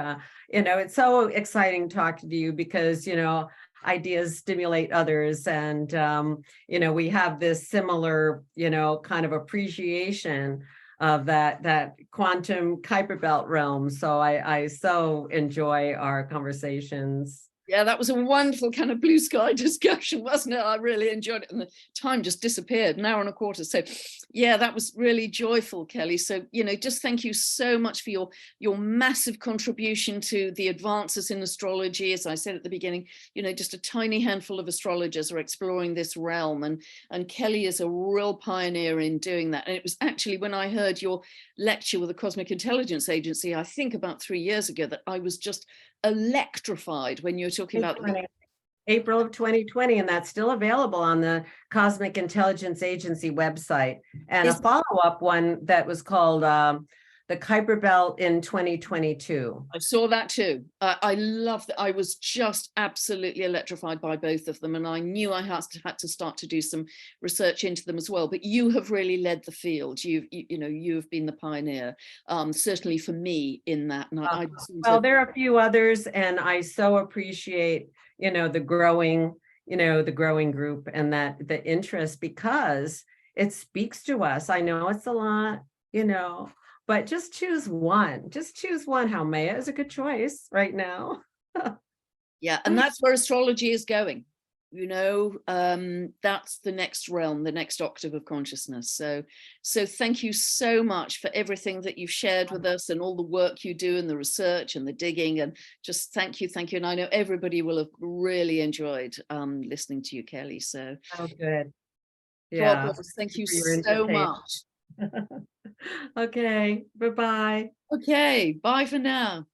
you know, it's so exciting talking to you because, you know, ideas stimulate others, and you know, we have this similar, you know, kind of appreciation of that quantum Kuiper belt realm. So I so enjoy our conversations. yeah, that was a wonderful kind of blue sky discussion, wasn't it? I really enjoyed it, and the time just disappeared, an hour and a quarter. So yeah, that was really joyful, Kelley. So, you know, just thank you so much for your massive contribution to the advances in astrology. As I said at the beginning, you know, just a tiny handful of astrologers are exploring this realm, and Kelley is a real pioneer in doing that. And it was actually when I heard your lecture with the Cosmic Intelligence Agency, I think about 3 years ago, that I was just electrified when you were talking about April of 2020, and that's still available on the Cosmic Intelligence Agency website. And a follow-up one that was called the Kuiper Belt in 2022. I saw that too. I love that. I was just absolutely electrified by both of them, and I knew I had to start to do some research into them as well. But you have really led the field. You know, you have been the pioneer, certainly for me in that. And well, there are a few others, and I so appreciate, you know, the growing group and that the interest, because it speaks to us. I know it's a lot, you know, but just choose one. Just choose one. Haumea is a good choice right now. Yeah, and that's where astrology is going. You know, that's the next realm, the next octave of consciousness. So thank you so much for everything that you've shared with us, and all the work you do, and the research and the digging, and just thank you. And I know everybody will have really enjoyed listening to you, Kelley. So oh, good. Yeah. Thank you so much. Okay, bye-bye. Okay, bye for now.